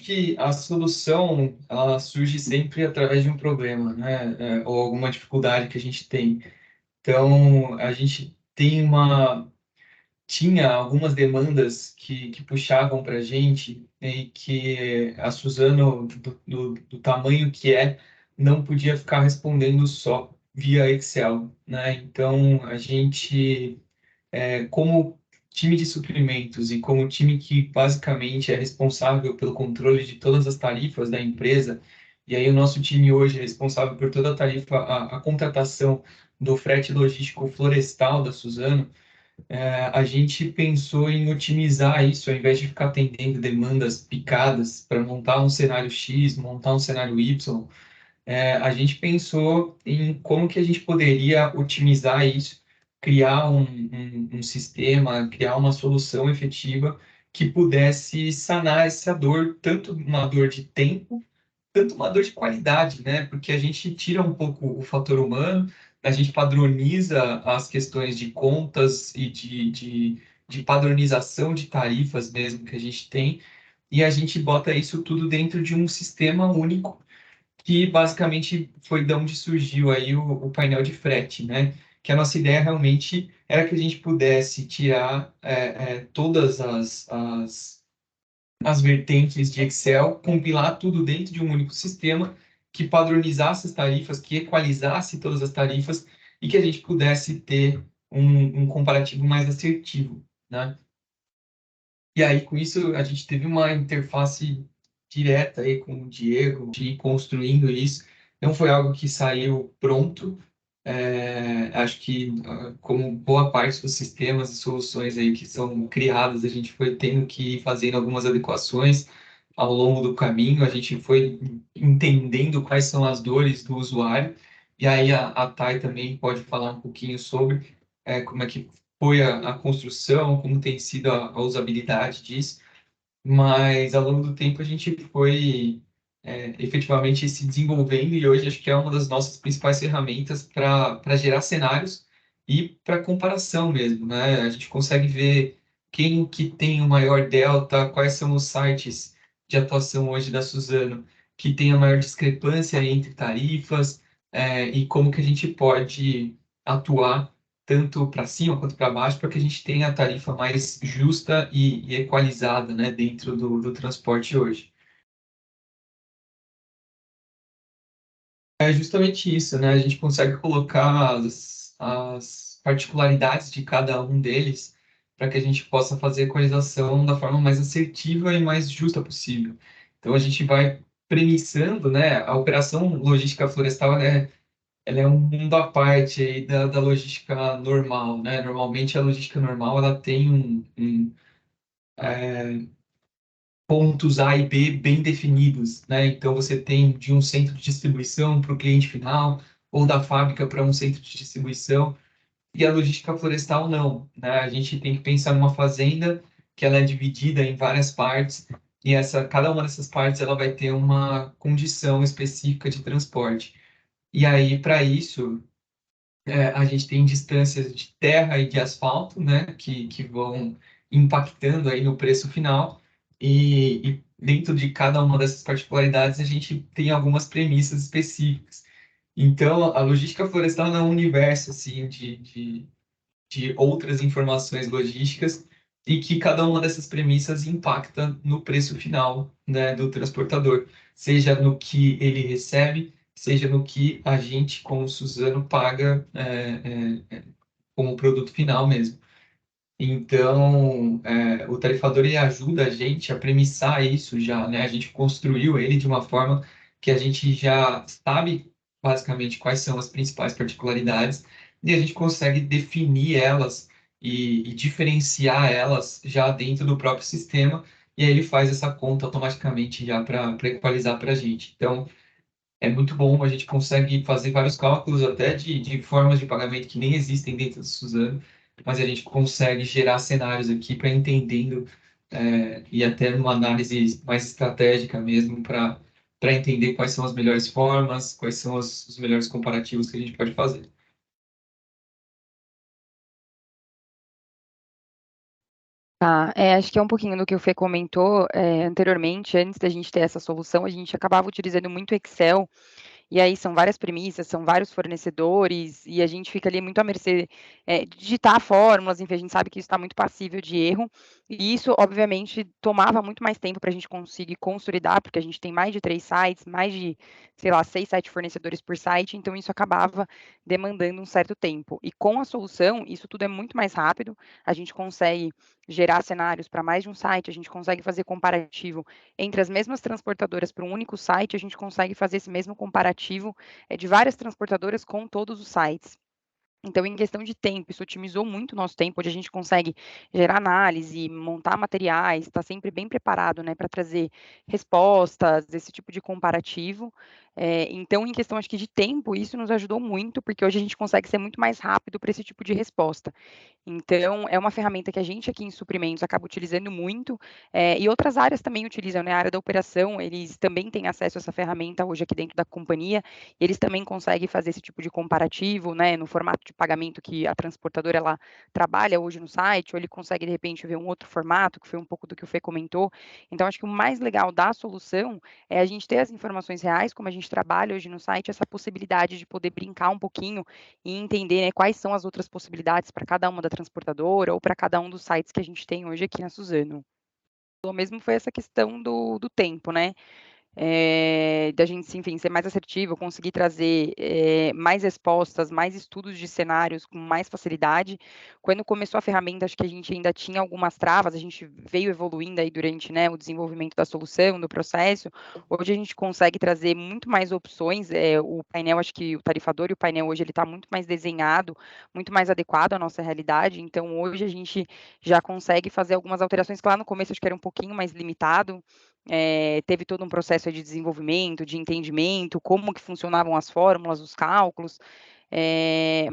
que a solução ela surge sempre através de um problema, né? Ou alguma dificuldade que a gente tem. Então, a gente tinha algumas demandas que puxavam para a gente, né, e que a Suzano, do tamanho que é, não podia ficar respondendo só via Excel, né? Então, a gente como time de suprimentos e como time que basicamente é responsável pelo controle de todas as tarifas da empresa, e aí o nosso time hoje é responsável por toda a tarifa, a contratação do frete logístico florestal da Suzano, a gente pensou em otimizar isso, ao invés de ficar atendendo demandas picadas para montar um cenário X, montar um cenário Y, a gente pensou em como que a gente poderia otimizar isso, criar um sistema, criar uma solução efetiva que pudesse sanar essa dor, tanto uma dor de tempo, tanto uma dor de qualidade, né? Porque a gente tira um pouco o fator humano, a gente padroniza as questões de contas e de padronização de tarifas mesmo que a gente tem, e a gente bota isso tudo dentro de um sistema único que basicamente foi de onde surgiu aí o painel de frete, né? Que a nossa ideia realmente era que a gente pudesse tirar todas as vertentes de Excel, compilar tudo dentro de um único sistema que padronizasse as tarifas, que equalizasse todas as tarifas e que a gente pudesse ter um comparativo mais assertivo, né? E aí, com isso, a gente teve uma interface direta aí com o Diego, de ir construindo isso. Não foi algo que saiu pronto. Acho que, como boa parte dos sistemas e soluções aí que são criadas, a gente foi tendo que ir fazendo algumas adequações ao longo do caminho. A gente foi entendendo quais são as dores do usuário. E aí, a Thay também pode falar um pouquinho sobre como é que foi a construção, como tem sido a usabilidade disso, mas ao longo do tempo a gente foi efetivamente se desenvolvendo e hoje acho que é uma das nossas principais ferramentas para gerar cenários e para comparação mesmo, né? A gente consegue ver quem que tem o maior delta, quais são os sites de atuação hoje da Suzano que tem a maior discrepância entre tarifas, e como que a gente pode atuar tanto para cima quanto para baixo, para que a gente tenha a tarifa mais justa e equalizada, né, dentro do transporte hoje. É justamente isso, né? A gente consegue colocar as particularidades de cada um deles para que a gente possa fazer a equalização da forma mais assertiva e mais justa possível. Então, a gente vai premissando, né? A operação logística florestal, ela é um mundo à parte aí da logística normal, né? Normalmente a logística normal ela tem pontos A e B bem definidos, né? Então você tem de um centro de distribuição para o cliente final ou da fábrica para um centro de distribuição. E a logística florestal não, né? A gente tem que pensar numa fazenda que ela é dividida em várias partes e cada uma dessas partes ela vai ter uma condição específica de transporte. E aí, para isso, a gente tem distâncias de terra e de asfalto, né, que vão impactando aí no preço final, e dentro de cada uma dessas particularidades a gente tem algumas premissas específicas. Então, a logística florestal não é um universo assim, de outras informações logísticas e que cada uma dessas premissas impacta no preço final, né, do transportador, seja no que ele recebe, seja no que a gente, como Suzano, paga como produto final mesmo. Então, o tarifador ele ajuda a gente a premissar isso já, né? A gente construiu ele de uma forma que a gente já sabe basicamente quais são as principais particularidades e a gente consegue definir elas e diferenciar elas já dentro do próprio sistema e aí ele faz essa conta automaticamente já para equalizar para a gente. Então, é muito bom, a gente consegue fazer vários cálculos até de formas de pagamento que nem existem dentro do Suzano, mas a gente consegue gerar cenários aqui para entendendo, e até numa análise mais estratégica mesmo para entender quais são as melhores formas, quais são os melhores comparativos que a gente pode fazer. Tá, acho que é um pouquinho do que o Fê comentou anteriormente, antes da gente ter essa solução, a gente acabava utilizando muito Excel. E aí são várias premissas, são vários fornecedores, e a gente fica ali muito à mercê de digitar fórmulas, enfim, a gente sabe que isso está muito passível de erro, e isso, obviamente, tomava muito mais tempo para a gente conseguir consolidar, porque a gente tem mais de 3 sites, mais de, sei lá, 6, 7 fornecedores por site, então isso acabava demandando um certo tempo. E com a solução, isso tudo é muito mais rápido, a gente consegue gerar cenários para mais de um site, a gente consegue fazer comparativo entre as mesmas transportadoras para um único site, a gente consegue fazer esse mesmo comparativo de várias transportadoras com todos os sites. Então, em questão de tempo, isso otimizou muito o nosso tempo, onde a gente consegue gerar análise, montar materiais, estar sempre bem preparado, né, para trazer respostas, esse tipo de comparativo. Então, em questão, acho que de tempo, isso nos ajudou muito, porque hoje a gente consegue ser muito mais rápido para esse tipo de resposta. Então, é uma ferramenta que a gente aqui em suprimentos acaba utilizando muito, e outras áreas também utilizam, né? A área da operação, eles também têm acesso a essa ferramenta hoje aqui dentro da companhia, e eles também conseguem fazer esse tipo de comparativo, né? No formato de pagamento que a transportadora ela trabalha hoje no site, ou ele consegue, de repente, ver um outro formato, que foi um pouco do que o Fê comentou. Então, acho que o mais legal da solução é a gente ter as informações reais, como a gente trabalha hoje no site, essa possibilidade de poder brincar um pouquinho e entender, né, quais são as outras possibilidades para cada uma da transportadora ou para cada um dos sites que a gente tem hoje aqui na Suzano. O mesmo foi essa questão do tempo, né? Da gente, enfim, ser mais assertivo, conseguir trazer mais respostas, mais estudos de cenários com mais facilidade. Quando começou a ferramenta, acho que a gente ainda tinha algumas travas, a gente veio evoluindo aí durante, né, o desenvolvimento da solução, do processo. Hoje a gente consegue trazer muito mais opções. O painel, acho que o tarifador e o painel hoje ele está muito mais desenhado, muito mais adequado à nossa realidade. Então, hoje a gente já consegue fazer algumas alterações que lá no começo acho que era um pouquinho mais limitado. Teve todo um processo de desenvolvimento, de entendimento, como que funcionavam as fórmulas, os cálculos,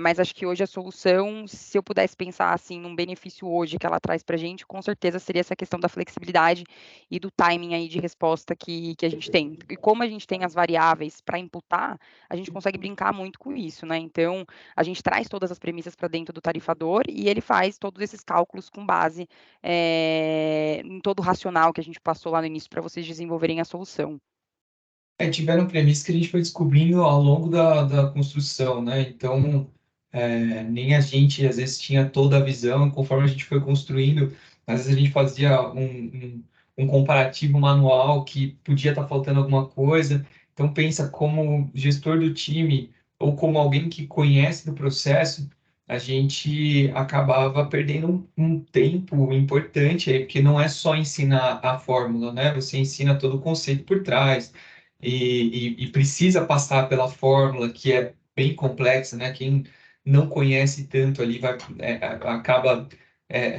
mas acho que hoje a solução, se eu pudesse pensar assim num benefício hoje que ela traz para a gente, com certeza seria essa questão da flexibilidade e do timing aí de resposta que a gente tem. E como a gente tem as variáveis para imputar, a gente consegue brincar muito com isso, né? Então, a gente traz todas as premissas para dentro do tarifador e ele faz todos esses cálculos com base em todo o racional que a gente passou lá no início para vocês desenvolverem a solução. Tiveram premissas que a gente foi descobrindo ao longo da construção, né? Então, nem a gente, às vezes, tinha toda a visão, conforme a gente foi construindo, às vezes a gente fazia um comparativo manual que podia estar faltando alguma coisa. Então, pensa como gestor do time ou como alguém que conhece do processo, a gente acabava perdendo um tempo importante aí, porque não é só ensinar a fórmula, né? Você ensina todo o conceito por trás, e precisa passar pela fórmula que é bem complexa, né? Quem não conhece tanto ali acaba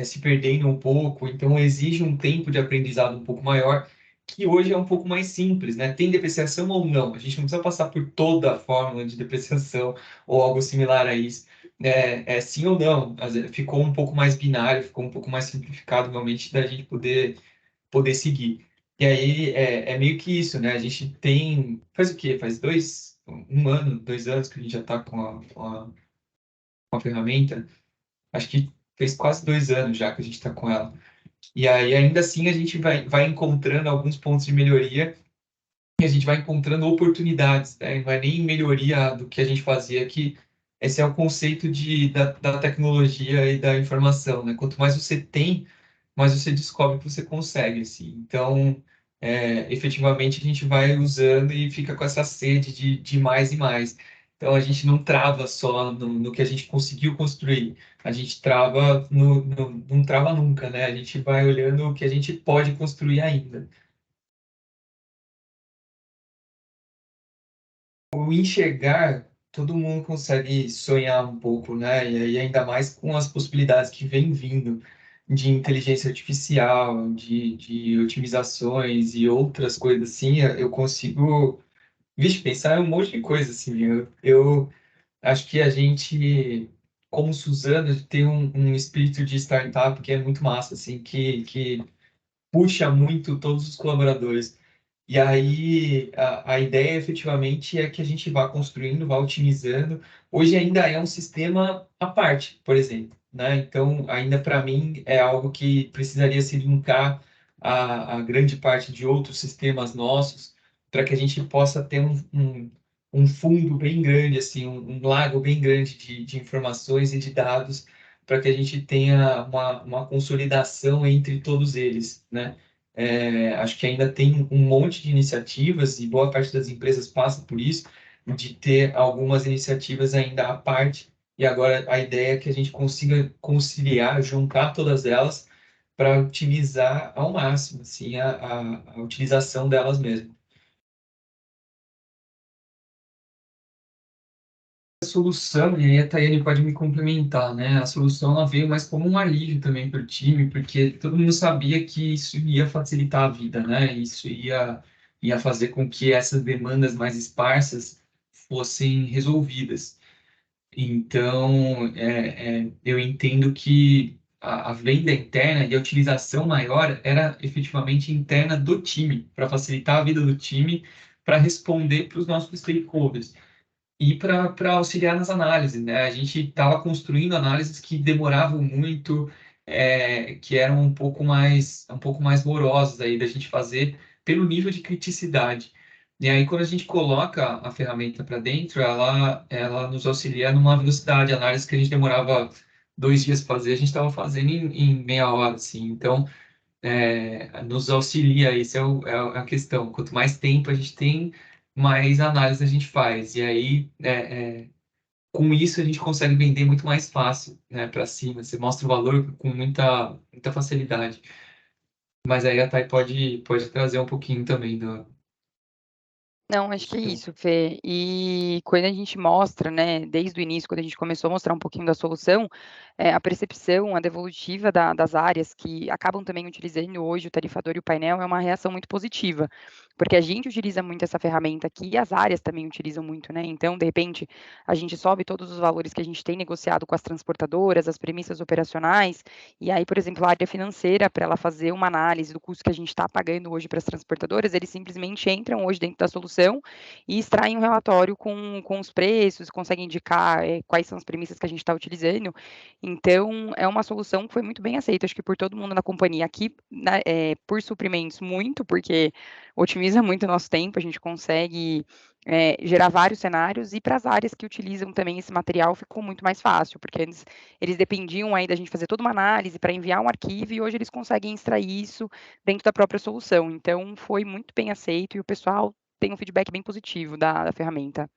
se perdendo um pouco, então exige um tempo de aprendizado um pouco maior, que hoje é um pouco mais simples, né? Tem depreciação ou não? A gente não precisa passar por toda a fórmula de depreciação ou algo similar a isso. É sim ou não? Ficou um pouco mais binário, ficou um pouco mais simplificado realmente da gente poder seguir. E aí é meio que isso, né? A gente tem. Faz o quê? Faz 1 ano, 2 anos que a gente já está com a ferramenta. Acho que fez quase 2 anos já que a gente está com ela. E aí, ainda assim, a gente vai encontrando alguns pontos de melhoria e a gente vai encontrando oportunidades, né? Não é nem melhoria do que a gente fazia aqui. Esse é o conceito da tecnologia e da informação, né? Quanto mais você tem, mais você descobre que você consegue, assim. Então, efetivamente, a gente vai usando e fica com essa sede de mais e mais. Então, a gente não trava só no que a gente conseguiu construir, a gente trava não trava nunca, né? A gente vai olhando o que a gente pode construir ainda. O enxergar, todo mundo consegue sonhar um pouco, né? E aí, ainda mais com as possibilidades que vem vindo de inteligência artificial, de otimizações e outras coisas assim, eu consigo, vixe, pensar em um monte de coisa assim. Eu acho que a gente, como Suzano, tem um espírito de startup que é muito massa, assim, que puxa muito todos os colaboradores. E aí, a ideia efetivamente é que a gente vá construindo, vá otimizando. Hoje ainda é um sistema à parte, por exemplo, né? Então, ainda para mim, é algo que precisaria se linkar a grande parte de outros sistemas nossos, para que a gente possa ter um fundo bem grande, assim, um lago bem grande de informações e de dados, para que a gente tenha uma consolidação entre todos eles, né? Acho que ainda tem um monte de iniciativas, e boa parte das empresas passa por isso, de ter algumas iniciativas ainda à parte, e agora a ideia é que a gente consiga conciliar, juntar todas elas para otimizar ao máximo assim, a utilização delas mesmo. A solução, e aí a Tayane pode me complementar, né? A solução ela veio mais como um alívio também para o time, porque todo mundo sabia que isso ia facilitar a vida, né? Isso ia fazer com que essas demandas mais esparsas fossem resolvidas. Então, eu entendo que a venda interna e a utilização maior era efetivamente interna do time, para facilitar a vida do time, para responder para os nossos stakeholders e para auxiliar nas análises, né? A gente estava construindo análises que demoravam muito, que eram um pouco mais morosas aí da gente fazer pelo nível de criticidade. E aí, quando a gente coloca a ferramenta para dentro, ela nos auxilia numa velocidade. Análise que a gente demorava 2 dias para fazer, a gente estava fazendo em meia hora, assim. Então, nos auxilia, isso é a questão. Quanto mais tempo a gente tem, mais análise a gente faz. E aí, com isso, a gente consegue vender muito mais fácil, né, para cima. Você mostra o valor com muita facilidade. Mas aí a Thay pode trazer um pouquinho também da Não, acho que é questão. isso, Fê. E quando a gente mostra, né, desde o início, quando a gente começou a mostrar um pouquinho da solução, a percepção, a devolutiva das áreas que acabam também utilizando hoje o tarifador e o painel é uma reação muito positiva, porque a gente utiliza muito essa ferramenta aqui e as áreas também utilizam muito, né? Então, de repente, a gente sobe todos os valores que a gente tem negociado com as transportadoras, as premissas operacionais, e aí, por exemplo, a área financeira, para ela fazer uma análise do custo que a gente está pagando hoje para as transportadoras, eles simplesmente entram hoje dentro da solução e extraem um relatório com os preços, conseguem indicar quais são as premissas que a gente está utilizando. Então, é uma solução que foi muito bem aceita, acho que por todo mundo na companhia aqui, né, por suprimentos, muito, porque otimiza muito o nosso tempo, a gente consegue gerar vários cenários, e para as áreas que utilizam também esse material ficou muito mais fácil, porque antes eles dependiam aí da gente fazer toda uma análise para enviar um arquivo, e hoje eles conseguem extrair isso dentro da própria solução. Então, foi muito bem aceito e o pessoal tem um feedback bem positivo da ferramenta.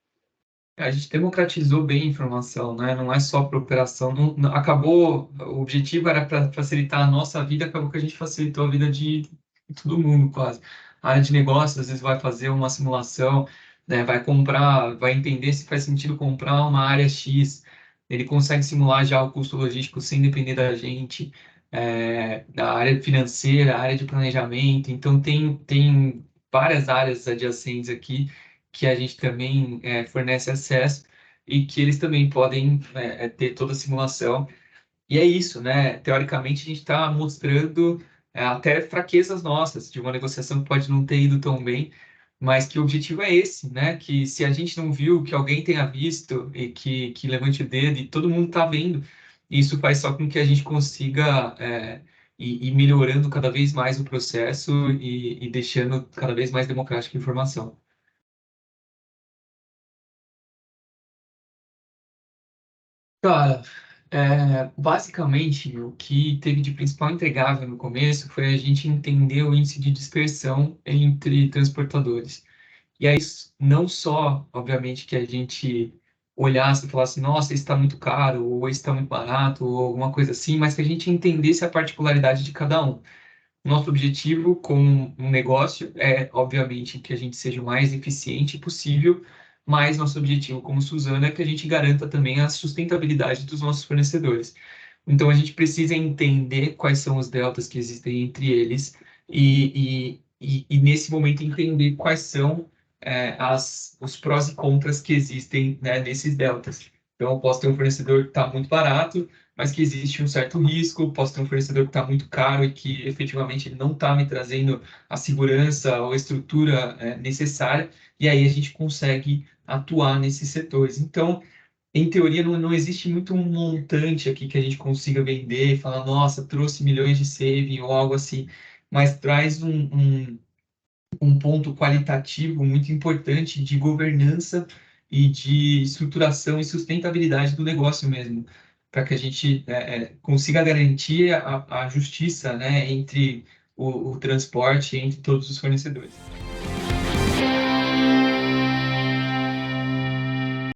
A gente democratizou bem a informação, né? Não é só para operação. Acabou, o objetivo era para facilitar a nossa vida, acabou que a gente facilitou a vida de todo mundo, quase. A área de negócios, às vezes, vai fazer uma simulação, né? Vai comprar, vai entender se faz sentido comprar uma área X. Ele consegue simular já o custo logístico sem depender da gente. A área financeira, a área de planejamento. Então, tem várias áreas adjacentes aqui que a gente também fornece acesso e que eles também podem ter toda a simulação. E é isso, né? Teoricamente, a gente está mostrando até fraquezas nossas, de uma negociação que pode não ter ido tão bem, mas que o objetivo é esse, né? Que se a gente não viu, que alguém tenha visto e que levante o dedo e todo mundo está vendo, isso faz só com que a gente consiga ir melhorando cada vez mais o processo e deixando cada vez mais democrática a informação. Cara, basicamente, o que teve de principal entregável no começo foi a gente entender o índice de dispersão entre transportadores. E aí, não só, obviamente, que a gente olhasse e falasse, nossa, isso está muito caro, ou isso está muito barato, ou alguma coisa assim, mas que a gente entendesse a particularidade de cada um. Nosso objetivo com um negócio é, obviamente, que a gente seja o mais eficiente possível, mas nosso objetivo como Suzano é que a gente garanta também a sustentabilidade dos nossos fornecedores. Então, a gente precisa entender quais são os deltas que existem entre eles e nesse momento, entender quais são os prós e contras que existem, né, nesses deltas. Então, eu posso ter um fornecedor que está muito barato, mas que existe um certo risco, posso ter um fornecedor que está muito caro e que efetivamente ele não está me trazendo a segurança ou a estrutura necessária, e aí a gente consegue atuar nesses setores. Então, em teoria, não existe muito um montante aqui que a gente consiga vender e falar, nossa, trouxe milhões de saving ou algo assim, mas traz um ponto qualitativo muito importante de governança e de estruturação e sustentabilidade do negócio mesmo, para que a gente consiga garantir a justiça, né, entre o transporte, entre todos os fornecedores.